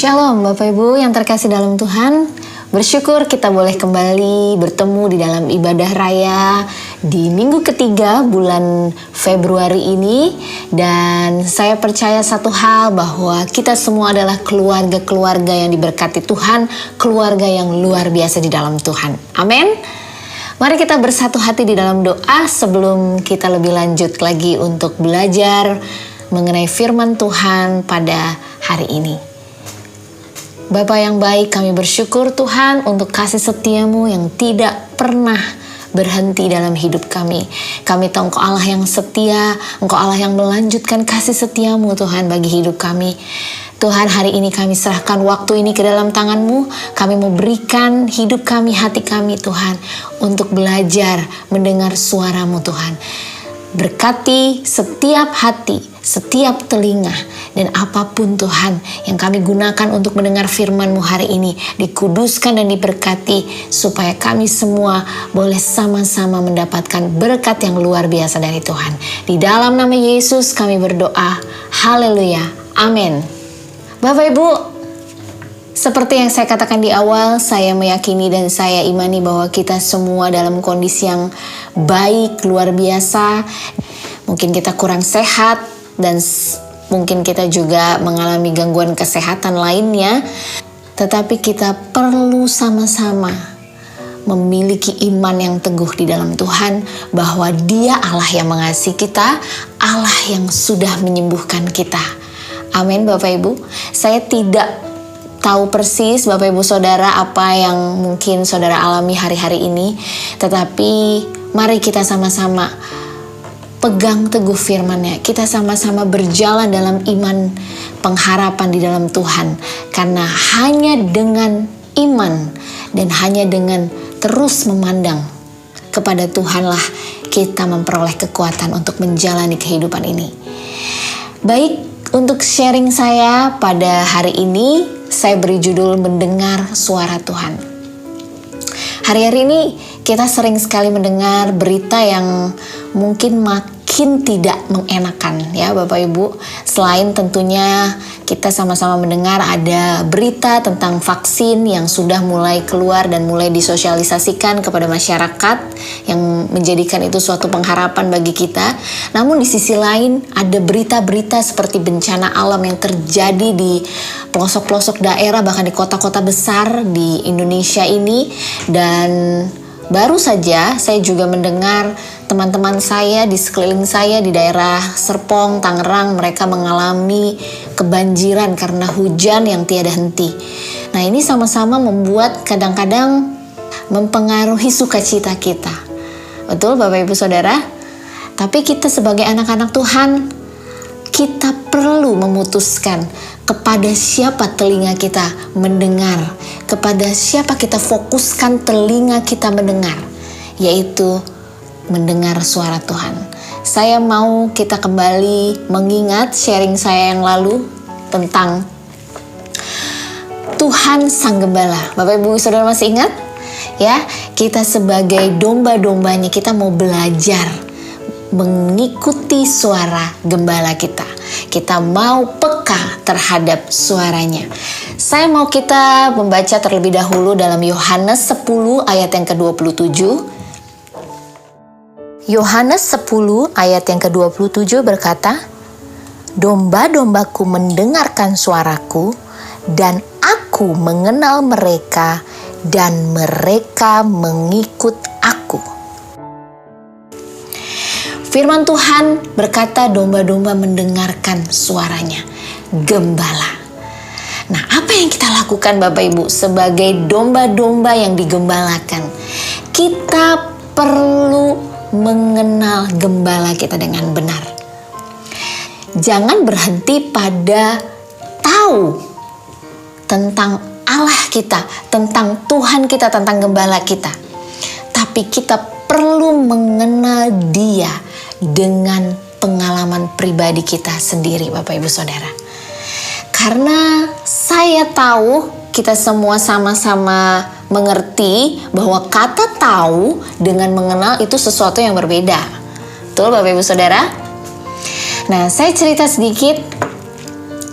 Shalom Bapak Ibu yang terkasih dalam Tuhan. Bersyukur kita boleh kembali bertemu di dalam ibadah raya di minggu ketiga bulan Februari ini. Dan saya percaya satu hal, bahwa kita semua adalah keluarga-keluarga yang diberkati Tuhan, keluarga yang luar biasa di dalam Tuhan. Amin. Mari kita bersatu hati di dalam doa sebelum kita lebih lanjut lagi untuk belajar mengenai firman Tuhan pada hari ini. Bapa yang baik, kami bersyukur Tuhan untuk kasih setiamu yang tidak pernah berhenti dalam hidup kami. Kami tahu Engkau Allah yang setia, Engkau Allah yang melanjutkan kasih setiamu Tuhan bagi hidup kami. Tuhan, hari ini kami serahkan waktu ini ke dalam tangan-Mu. Kami mau berikan hidup kami, hati kami Tuhan, untuk belajar mendengar suara-Mu Tuhan. Berkati setiap hati, setiap telinga, dan apapun Tuhan yang kami gunakan untuk mendengar firman-Mu hari ini, dikuduskan dan diberkati, supaya kami semua boleh sama-sama mendapatkan berkat yang luar biasa dari Tuhan. Di dalam nama Yesus kami berdoa, haleluya, amin. Bapak Ibu, seperti yang saya katakan di awal, saya meyakini dan saya imani bahwa kita semua dalam kondisi yang baik, luar biasa. Mungkin kita kurang sehat dan mungkin kita juga mengalami gangguan kesehatan lainnya. Tetapi kita perlu sama-sama memiliki iman yang teguh di dalam Tuhan, bahwa Dia Allah yang mengasihi kita, Allah yang sudah menyembuhkan kita. Amin Bapak Ibu. Saya tidak tahu persis Bapak Ibu Saudara apa yang mungkin Saudara alami hari-hari ini. Tetapi mari kita sama-sama pegang teguh firman-Nya. Kita sama-sama berjalan dalam iman pengharapan di dalam Tuhan. Karena hanya dengan iman dan hanya dengan terus memandang kepada Tuhanlah kita memperoleh kekuatan untuk menjalani kehidupan ini. Baik, untuk sharing saya pada hari ini, saya beri judul mendengar suara Tuhan. Hari-hari ini kita sering sekali mendengar berita yang mungkin makin tidak mengenakan ya Bapak Ibu. Selain tentunya kita sama-sama mendengar ada berita tentang vaksin yang sudah mulai keluar dan mulai disosialisasikan kepada masyarakat, yang menjadikan itu suatu pengharapan bagi kita. Namun di sisi lain ada berita-berita seperti bencana alam yang terjadi di pelosok-pelosok daerah, bahkan di kota-kota besar di Indonesia ini. Dan baru saja saya juga mendengar teman-teman saya di sekeliling saya di daerah Serpong, Tangerang, mereka mengalami kebanjiran karena hujan yang tiada henti. Nah, ini sama-sama membuat kadang-kadang mempengaruhi sukacita kita. Betul Bapak Ibu Saudara? Tapi kita sebagai anak-anak Tuhan, kita perlu memutuskan kepada siapa telinga kita mendengar, kepada siapa kita fokuskan telinga kita mendengar, yaitu mendengar suara Tuhan. Saya mau kita kembali mengingat sharing saya yang lalu tentang Tuhan Sang Gembala. Bapak Ibu Saudara masih ingat? Ya, kita sebagai domba-dombanya, kita mau belajar mengikuti suara gembala kita. Kita mau peka terhadap suaranya. Saya mau kita membaca terlebih dahulu dalam Yohanes 10 ayat yang ke-27. Yohanes 10 ayat yang ke-27 berkata, "Domba-dombaku mendengarkan suaraku, dan aku mengenal mereka, dan mereka mengikut aku." Firman Tuhan berkata domba-domba mendengarkan suaranya, gembala. Nah, apa yang kita lakukan Bapak Ibu sebagai domba-domba yang digembalakan? Kita perlu mengenal gembala kita dengan benar. Jangan berhenti pada tahu tentang Allah kita, tentang Tuhan kita, tentang gembala kita. Tapi kita perlu mengenal Dia dengan pengalaman pribadi kita sendiri Bapak Ibu Saudara. Karena saya tahu kita semua sama-sama mengerti bahwa kata tahu dengan mengenal itu sesuatu yang berbeda. Betul Bapak Ibu Saudara? Nah, saya cerita sedikit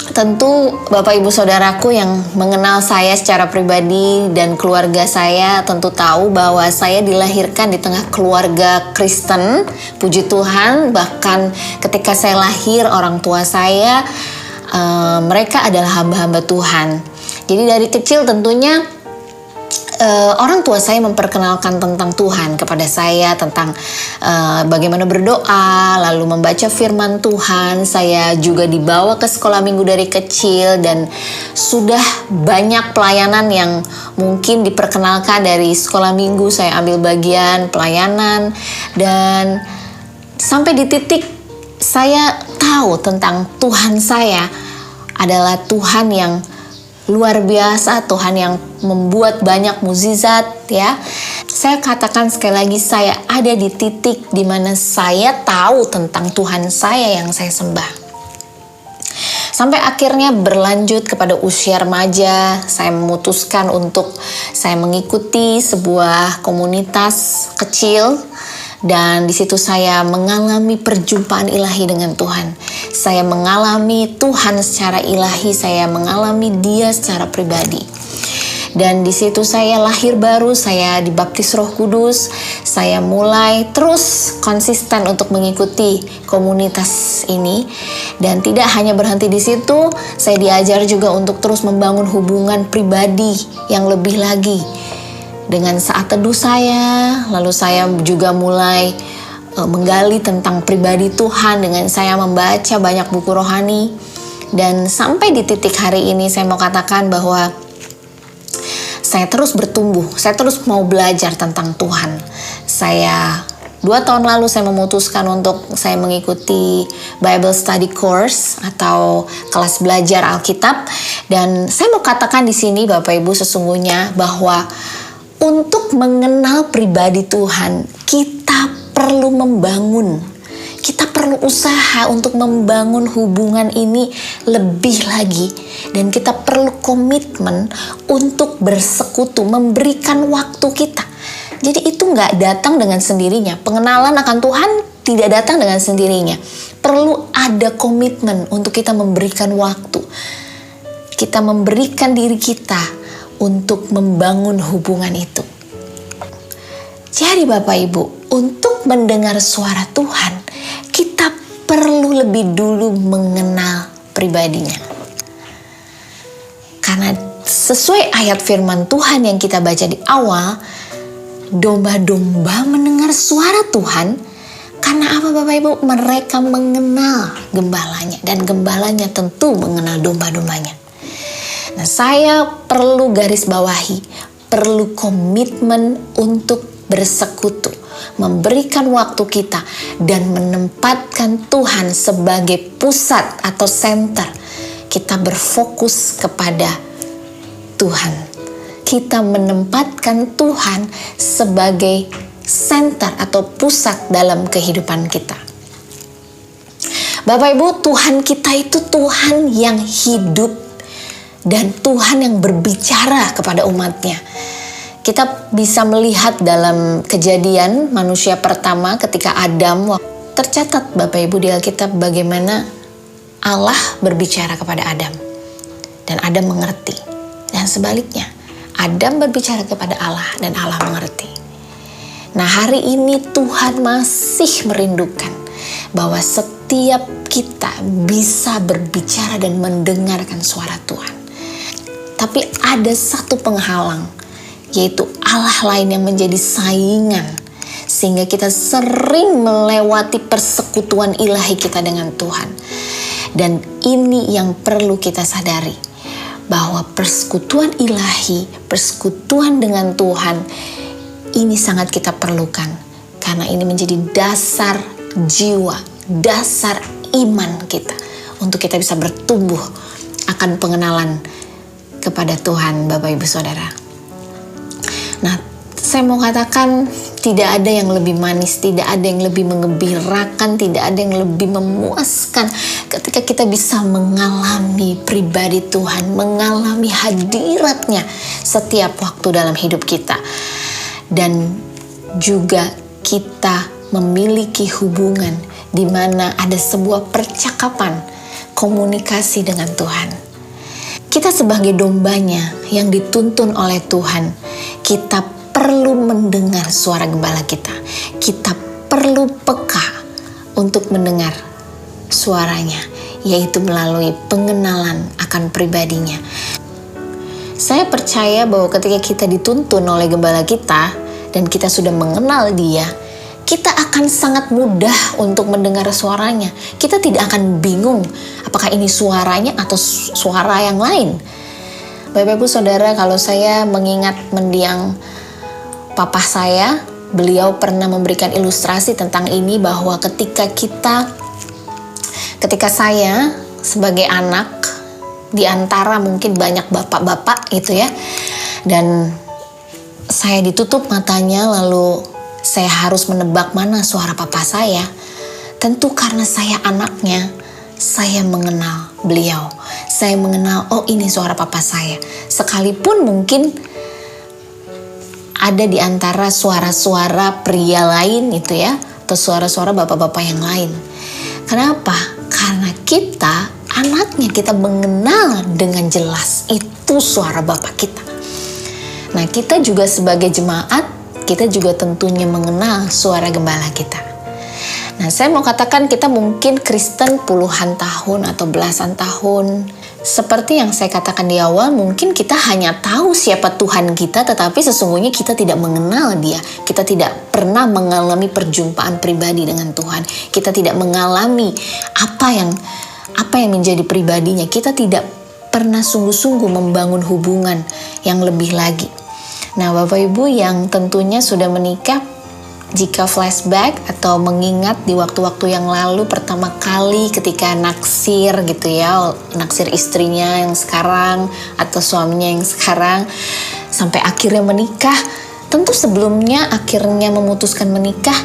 Tentu Bapak Ibu Saudaraku yang mengenal saya secara pribadi dan keluarga saya tentu tahu bahwa saya dilahirkan di tengah keluarga Kristen, puji Tuhan. Bahkan ketika saya lahir, orang tua saya mereka adalah hamba-hamba Tuhan. Jadi dari kecil tentunya orang tua saya memperkenalkan tentang Tuhan kepada saya, tentang bagaimana berdoa, lalu membaca firman Tuhan. Saya juga dibawa ke sekolah minggu dari kecil dan sudah banyak pelayanan yang mungkin diperkenalkan dari sekolah minggu. Saya ambil bagian pelayanan dan sampai di titik saya tahu tentang Tuhan saya adalah Tuhan yang luar biasa, Tuhan yang membuat banyak mukjizat ya. Saya katakan sekali lagi, saya ada di titik di mana saya tahu tentang Tuhan saya yang saya sembah. Sampai akhirnya berlanjut kepada usia remaja, saya memutuskan untuk saya mengikuti sebuah komunitas kecil. Dan di situ saya mengalami perjumpaan ilahi dengan Tuhan. Saya mengalami Tuhan secara ilahi, saya mengalami Dia secara pribadi. Dan di situ saya lahir baru, saya dibaptis Roh Kudus. Saya mulai terus konsisten untuk mengikuti komunitas ini. Dan tidak hanya berhenti di situ, saya diajar juga untuk terus membangun hubungan pribadi yang lebih lagi dengan saat teduh saya. Lalu saya juga mulai menggali tentang pribadi Tuhan dengan saya membaca banyak buku rohani. Dan sampai di titik hari ini saya mau katakan bahwa saya terus bertumbuh, saya terus mau belajar tentang Tuhan. 2 tahun lalu saya memutuskan untuk saya mengikuti Bible Study Course atau kelas belajar Alkitab. Dan saya mau katakan di sini Bapak Ibu sesungguhnya bahwa untuk mengenal pribadi Tuhan, kita perlu membangun. Kita perlu usaha untuk membangun hubungan ini lebih lagi. Dan kita perlu komitmen untuk bersekutu, memberikan waktu kita. Jadi itu nggak datang dengan sendirinya. Pengenalan akan Tuhan tidak datang dengan sendirinya. Perlu ada komitmen untuk kita memberikan waktu. Kita memberikan diri kita untuk membangun hubungan itu. Jadi Bapak Ibu, untuk mendengar suara Tuhan, kita perlu lebih dulu mengenal pribadinya. Karena sesuai ayat firman Tuhan yang kita baca di awal, domba-domba mendengar suara Tuhan. Karena apa Bapak Ibu? Mereka mengenal gembalanya, dan gembalanya tentu mengenal domba-dombanya. Nah, saya perlu garis bawahi, perlu komitmen untuk bersekutu, memberikan waktu kita, dan menempatkan Tuhan sebagai pusat atau center. Kita berfokus kepada Tuhan. Kita menempatkan Tuhan sebagai center atau pusat dalam kehidupan kita. Bapak Ibu, Tuhan kita itu Tuhan yang hidup dan Tuhan yang berbicara kepada umatnya. Kita bisa melihat dalam Kejadian manusia pertama ketika Adam, tercatat Bapak Ibu di Alkitab bagaimana Allah berbicara kepada Adam. Dan Adam mengerti. Dan sebaliknya, Adam berbicara kepada Allah dan Allah mengerti. Nah, hari ini Tuhan masih merindukan bahwa setiap kita bisa berbicara dan mendengarkan suara Tuhan. Tapi ada satu penghalang, yaitu Allah lain yang menjadi saingan, sehingga kita sering melewati persekutuan ilahi kita dengan Tuhan. Dan ini yang perlu kita sadari, bahwa persekutuan ilahi, persekutuan dengan Tuhan, ini sangat kita perlukan. Karena ini menjadi dasar jiwa, dasar iman kita, untuk kita bisa bertumbuh akan pengenalan kepada Tuhan, Bapak Ibu Saudara. Nah, saya mau katakan tidak ada yang lebih manis, tidak ada yang lebih mengembirakan, tidak ada yang lebih memuaskan ketika kita bisa mengalami pribadi Tuhan, mengalami hadiratnya setiap waktu dalam hidup kita. Dan juga kita memiliki hubungan di mana ada sebuah percakapan, komunikasi dengan Tuhan. Kita sebagai dombanya yang dituntun oleh Tuhan, kita perlu mendengar suara gembala kita. Kita perlu peka untuk mendengar suaranya, yaitu melalui pengenalan akan pribadinya. Saya percaya bahwa ketika kita dituntun oleh gembala kita dan kita sudah mengenal dia, kita akan sangat mudah untuk mendengar suaranya. Kita tidak akan bingung apakah ini suaranya atau suara yang lain. Bapak Ibu Saudara, kalau saya mengingat mendiang papa saya, beliau pernah memberikan ilustrasi tentang ini, bahwa ketika saya sebagai anak di antara mungkin banyak bapak-bapak gitu ya, dan saya ditutup matanya lalu saya harus menebak mana suara papa saya. Tentu karena saya anaknya, saya mengenal beliau. Saya mengenal, oh ini suara papa saya. Sekalipun mungkin ada di antara suara-suara pria lain itu ya, atau suara-suara bapak-bapak yang lain. Kenapa? Karena kita, anaknya, kita mengenal dengan jelas itu suara bapak kita. Nah, kita juga sebagai jemaat, kita juga tentunya mengenal suara gembala kita. Nah, saya mau katakan kita mungkin Kristen puluhan tahun atau belasan tahun. Seperti yang saya katakan di awal, mungkin kita hanya tahu siapa Tuhan kita, tetapi sesungguhnya kita tidak mengenal dia. Kita tidak pernah mengalami perjumpaan pribadi dengan Tuhan. Kita tidak mengalami apa yang menjadi pribadinya. Kita tidak pernah sungguh-sungguh membangun hubungan yang lebih lagi. Nah, Bapak Ibu yang tentunya sudah menikah, jika flashback atau mengingat di waktu-waktu yang lalu pertama kali ketika naksir gitu ya, naksir istrinya yang sekarang atau suaminya yang sekarang sampai akhirnya menikah, tentu sebelumnya akhirnya memutuskan menikah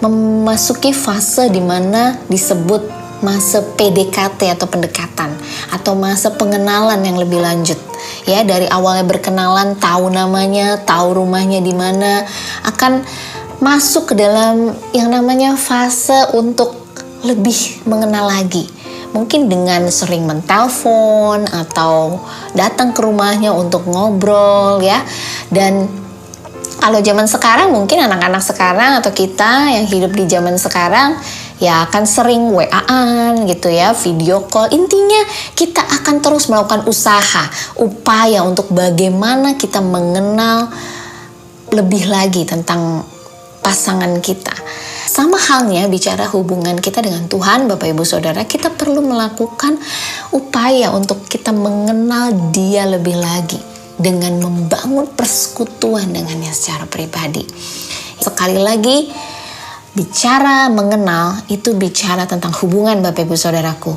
memasuki fase di mana disebut masa PDKT atau pendekatan atau masa pengenalan yang lebih lanjut. Ya, dari awalnya berkenalan, tahu namanya, tahu rumahnya di mana, akan masuk ke dalam yang namanya fase untuk lebih mengenal lagi. Mungkin dengan sering mentelpon atau datang ke rumahnya untuk ngobrol ya. Dan kalau zaman sekarang mungkin anak-anak sekarang atau kita yang hidup di zaman sekarang ya akan sering WA-an gitu ya, video call. Intinya kita akan terus melakukan upaya untuk bagaimana kita mengenal lebih lagi tentang pasangan kita. Sama halnya bicara hubungan kita dengan Tuhan, Bapak Ibu Saudara, kita perlu melakukan upaya untuk kita mengenal dia lebih lagi dengan membangun persekutuan dengannya secara pribadi. Sekali lagi, bicara mengenal itu bicara tentang hubungan Bapak Ibu Saudaraku.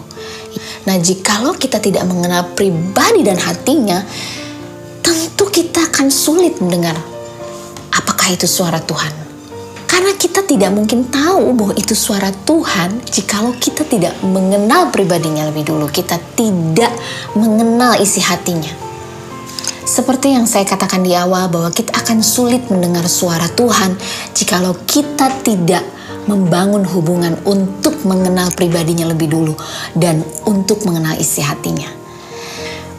Nah, jikalau kita tidak mengenal pribadi dan hatinya, tentu kita akan sulit mendengar apakah itu suara Tuhan. Karena kita tidak mungkin tahu bahwa itu suara Tuhan jikalau kita tidak mengenal pribadinya lebih dulu. Kita tidak mengenal isi hatinya. Seperti yang saya katakan di awal bahwa kita akan sulit mendengar suara Tuhan jikalau kita tidak membangun hubungan untuk mengenal pribadinya lebih dulu dan untuk mengenal isi hatinya.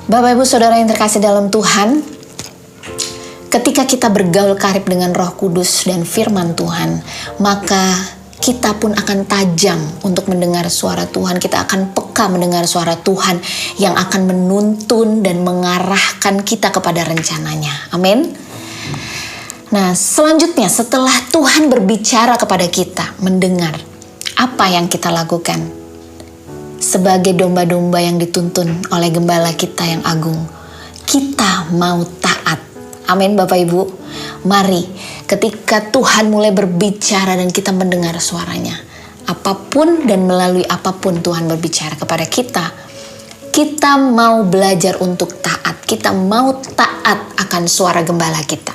Bapak Ibu Saudara yang terkasih dalam Tuhan, ketika kita bergaul karib dengan Roh Kudus dan firman Tuhan, maka kita pun akan tajam untuk mendengar suara Tuhan. Kita akan peka mendengar suara Tuhan yang akan menuntun dan mengarahkan kita kepada rencananya. Amin. Nah, selanjutnya setelah Tuhan berbicara kepada kita, mendengar, apa yang kita lakukan? Sebagai domba-domba yang dituntun oleh gembala kita yang agung, kita mau taat. Amin Bapak Ibu. Mari ketika Tuhan mulai berbicara dan kita mendengar suaranya, apapun dan melalui apapun Tuhan berbicara kepada kita, kita mau belajar untuk taat. Kita mau taat akan suara gembala kita.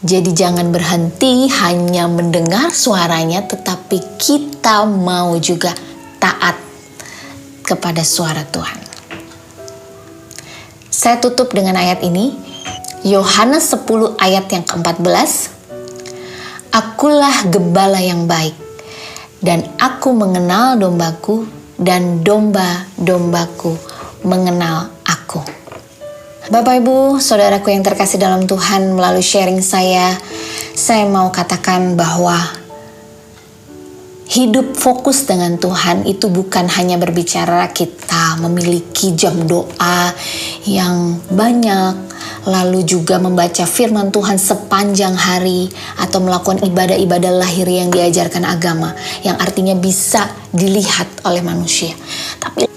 Jadi jangan berhenti hanya mendengar suaranya, tetapi kita mau juga taat kepada suara Tuhan. Saya tutup dengan ayat ini. Yohanes 10 ayat yang ke-14. Akulah gembala yang baik, dan aku mengenal dombaku dan domba-dombaku mengenal aku. Bapak Ibu, saudaraku yang terkasih dalam Tuhan, melalui sharing saya mau katakan bahwa hidup fokus dengan Tuhan itu bukan hanya berbicara kita memiliki jam doa yang banyak, lalu juga membaca firman Tuhan sepanjang hari, atau melakukan ibadah-ibadah lahir yang diajarkan agama, yang artinya bisa dilihat oleh manusia.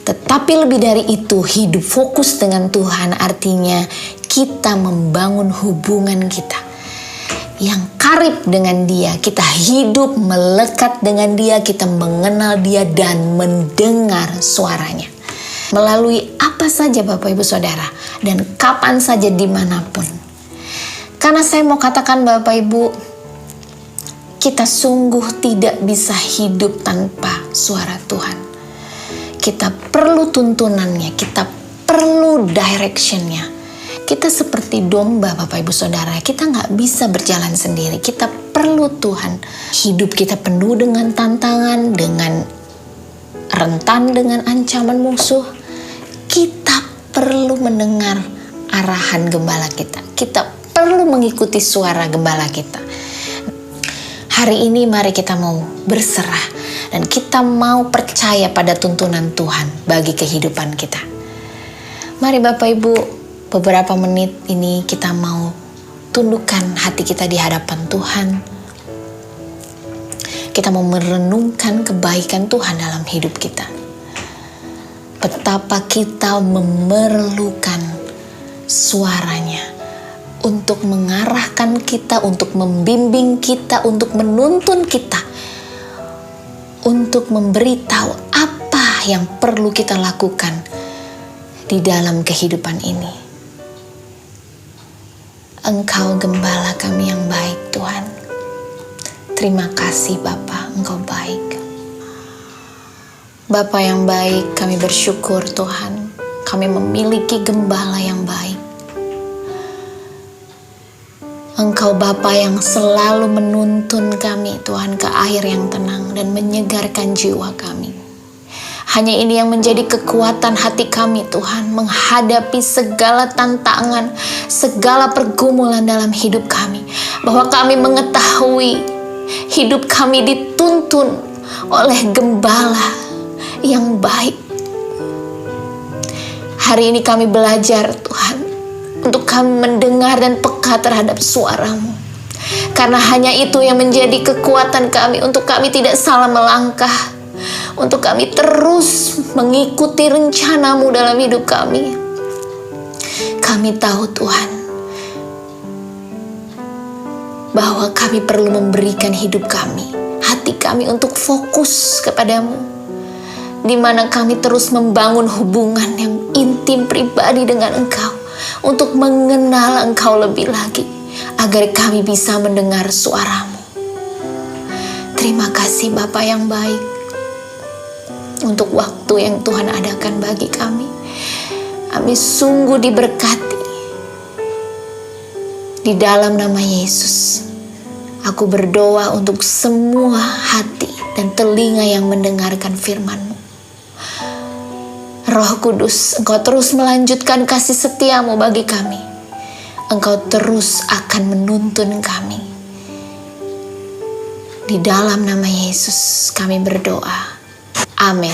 Tetapi lebih dari itu, hidup fokus dengan Tuhan artinya kita membangun hubungan kita yang karib dengan Dia, kita hidup melekat dengan Dia, kita mengenal Dia dan mendengar suaranya. Melalui apa saja Bapak Ibu Saudara, dan kapan saja dimanapun. Karena saya mau katakan Bapak Ibu, kita sungguh tidak bisa hidup tanpa suara Tuhan. Kita perlu tuntunannya, kita perlu directionnya. Kita seperti domba Bapak Ibu Saudara, kita gak bisa berjalan sendiri, kita perlu Tuhan. Hidup kita penuh dengan tantangan, dengan rentan dengan ancaman musuh. Kita perlu mendengar arahan gembala kita, kita perlu mengikuti suara gembala kita. Hari ini mari kita mau berserah dan kita mau percaya pada tuntunan Tuhan bagi kehidupan kita. Mari Bapak Ibu, beberapa menit ini kita mau tundukkan hati kita di hadapan Tuhan. Kita mau merenungkan kebaikan Tuhan dalam hidup kita. Betapa kita memerlukan suaranya untuk mengarahkan kita, untuk membimbing kita, untuk menuntun kita, untuk memberitahu apa yang perlu kita lakukan di dalam kehidupan ini. Engkau gembala kami yang baik Tuhan. Terima kasih Bapa, Engkau baik. Bapa yang baik, kami bersyukur Tuhan. Kami memiliki gembala yang baik. Engkau Bapa yang selalu menuntun kami Tuhan ke air yang tenang dan menyegarkan jiwa kami. Hanya ini yang menjadi kekuatan hati kami Tuhan, menghadapi segala tantangan, segala pergumulan dalam hidup kami. Bahwa kami mengetahui hidup kami dituntun oleh gembala yang baik. Hari ini kami belajar Tuhan, untuk kami mendengar dan peka terhadap suara-Mu. Karena hanya itu yang menjadi kekuatan kami, untuk kami tidak salah melangkah, untuk kami terus mengikuti rencana-Mu dalam hidup kami. Kami tahu Tuhan, bahwa kami perlu memberikan hidup kami, hati kami untuk fokus kepada-Mu, di mana kami terus membangun hubungan yang intim pribadi dengan Engkau, untuk mengenal Engkau lebih lagi, agar kami bisa mendengar suara-Mu. Terima kasih Bapa yang baik, untuk waktu yang Tuhan adakan bagi kami. Kami sungguh diberkati. Di dalam nama Yesus, aku berdoa untuk semua hati dan telinga yang mendengarkan firman-Mu. Roh Kudus, Engkau terus melanjutkan kasih setia-Mu bagi kami. Engkau terus akan menuntun kami. Di dalam nama Yesus kami berdoa. Amin.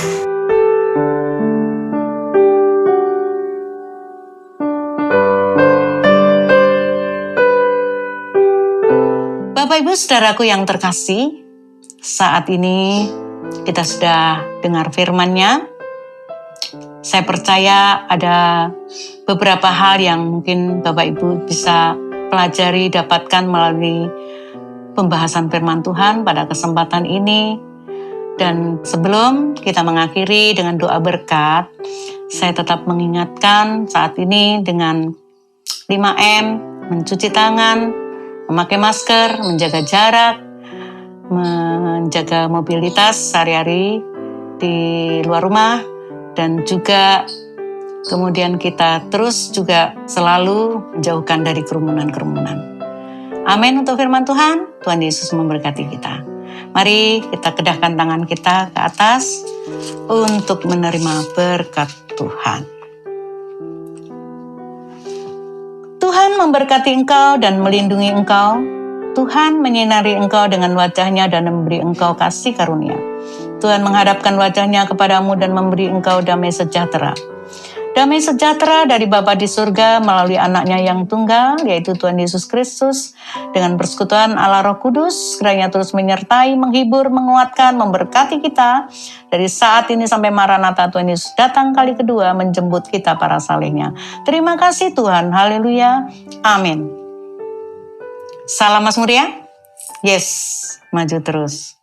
Bapak Ibu Saudaraku yang terkasih, saat ini kita sudah dengar firman-Nya. Saya percaya ada beberapa hal yang mungkin Bapak Ibu bisa pelajari, dapatkan melalui pembahasan firman Tuhan pada kesempatan ini. Dan sebelum kita mengakhiri dengan doa berkat, saya tetap mengingatkan saat ini dengan 5M, mencuci tangan, memakai masker, menjaga jarak, menjaga mobilitas sehari-hari di luar rumah, dan juga kemudian kita terus juga selalu menjauhkan dari kerumunan-kerumunan. Amin untuk firman Tuhan. Tuhan Yesus memberkati kita. Mari kita kedahkan tangan kita ke atas untuk menerima berkat Tuhan. Tuhan memberkati engkau dan melindungi engkau. Tuhan menyinari engkau dengan wajah-Nya dan memberi engkau kasih karunia. Tuhan menghadapkan wajah-Nya kepadamu dan memberi engkau damai sejahtera. Damai sejahtera dari Bapa di surga melalui anak-Nya yang tunggal, yaitu Tuhan Yesus Kristus, dengan persekutuan Allah Roh Kudus, kiranya terus menyertai, menghibur, menguatkan, memberkati kita dari saat ini sampai Maranatha Tuhan Yesus datang kali kedua menjemput kita para salehnya. Terima kasih Tuhan, haleluya, amin. Salam Mazmur ya. Yes, maju terus.